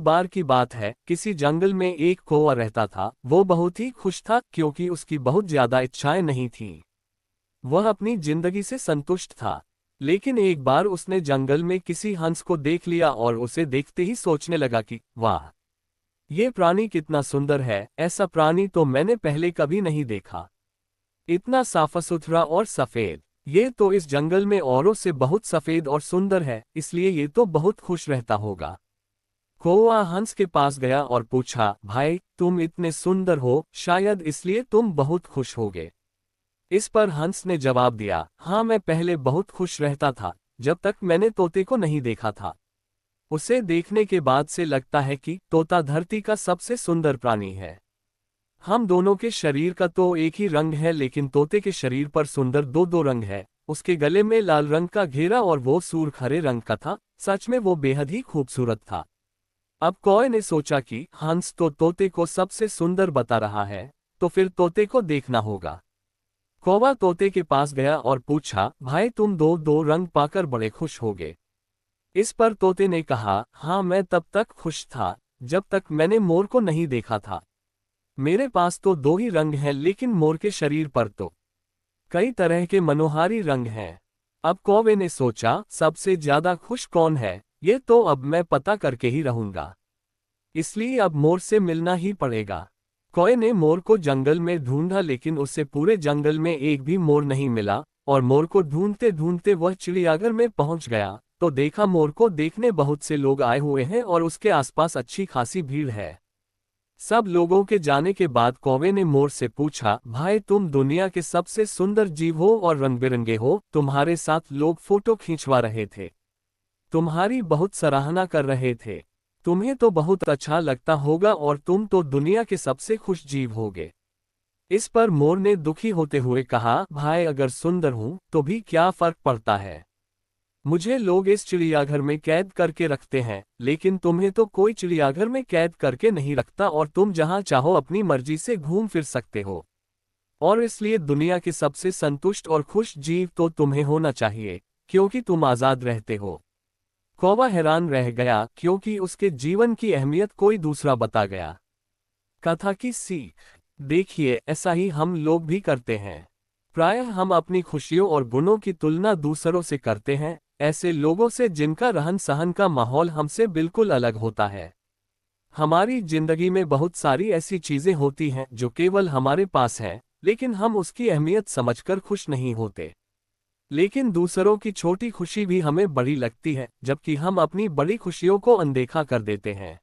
बार की बात है, किसी जंगल में एक कौवा रहता था। वो बहुत ही खुश था क्योंकि उसकी बहुत ज्यादा इच्छाएं नहीं थीं। वह अपनी जिंदगी से संतुष्ट था। लेकिन एक बार उसने जंगल में किसी हंस को देख लिया और उसे देखते ही सोचने लगा कि वाह, ये प्राणी कितना सुंदर है, ऐसा प्राणी तो मैंने पहले कभी नहीं देखा। इतना साफ सुथरा और सफेद, ये तो इस जंगल में औरों से बहुत सफेद और सुंदर है, इसलिए ये तो बहुत खुश रहता होगा। कौवा हंस के पास गया और पूछा, भाई तुम इतने सुंदर हो, शायद इसलिए तुम बहुत खुश होगे। इस पर हंस ने जवाब दिया, हाँ मैं पहले बहुत खुश रहता था, जब तक मैंने तोते को नहीं देखा था। उसे देखने के बाद से लगता है कि तोता धरती का सबसे सुंदर प्राणी है। हम दोनों के शरीर का तो एक ही रंग है, लेकिन तोते के शरीर पर सुंदर दो दो रंग है। उसके गले में लाल रंग का घेरा और वो सूर्ख हरे रंग का था। सच में वो बेहद ही खूबसूरत था। अब कौवे ने सोचा कि हंस तो तोते को सबसे सुंदर बता रहा है, तो फिर तोते को देखना होगा। कौवा तोते के पास गया और पूछा, भाई तुम दो दो रंग पाकर बड़े खुश होगे। इस पर तोते ने कहा, हाँ मैं तब तक खुश था जब तक मैंने मोर को नहीं देखा था। मेरे पास तो दो ही रंग हैं, लेकिन मोर के शरीर पर तो कई तरह के मनोहारी रंग हैं। अब कौवे ने सोचा, सबसे ज्यादा खुश कौन है, ये तो अब मैं पता करके ही रहूंगा। इसलिए अब मोर से मिलना ही पड़ेगा। कौवे ने मोर को जंगल में ढूंढा, लेकिन उसे पूरे जंगल में एक भी मोर नहीं मिला। और मोर को ढूंढते ढूंढते वह चिड़ियाघर में पहुंच गया, तो देखा मोर को देखने बहुत से लोग आए हुए हैं और उसके आसपास अच्छी खासी भीड़ है। सब लोगों के जाने के बाद कौवे ने मोर से पूछा, भाई तुम दुनिया के सबसे सुंदर जीव हो और रंग बिरंगे हो, तुम्हारे साथ लोग फोटो खींचवा रहे थे, तुम्हारी बहुत सराहना कर रहे थे, तुम्हें तो बहुत अच्छा लगता होगा और तुम तो दुनिया के सबसे खुश जीव होगे। इस पर मोर ने दुखी होते हुए कहा, भाई अगर सुंदर हूं तो भी क्या फर्क पड़ता है, मुझे लोग इस चिड़ियाघर में कैद करके रखते हैं, लेकिन तुम्हें तो कोई चिड़ियाघर में कैद करके नहीं रखता और तुम जहां चाहो अपनी मर्जी से घूम फिर सकते हो। और इसलिए दुनिया के सबसे संतुष्ट और खुश जीव तो तुम्हें होना चाहिए, क्योंकि तुम आजाद रहते हो। कौवा हैरान रह गया, क्योंकि उसके जीवन की अहमियत कोई दूसरा बता गया। कथा की सीख, देखिए ऐसा ही हम लोग भी करते हैं। प्रायः हम अपनी खुशियों और गुणों की तुलना दूसरों से करते हैं, ऐसे लोगों से जिनका रहन सहन का माहौल हमसे बिल्कुल अलग होता है। हमारी जिंदगी में बहुत सारी ऐसी चीजें होती हैं जो केवल हमारे पास हैं, लेकिन हम उसकी अहमियत समझकर खुश नहीं होते। लेकिन दूसरों की छोटी खुशी भी हमें बड़ी लगती है, जबकि हम अपनी बड़ी खुशियों को अनदेखा कर देते हैं।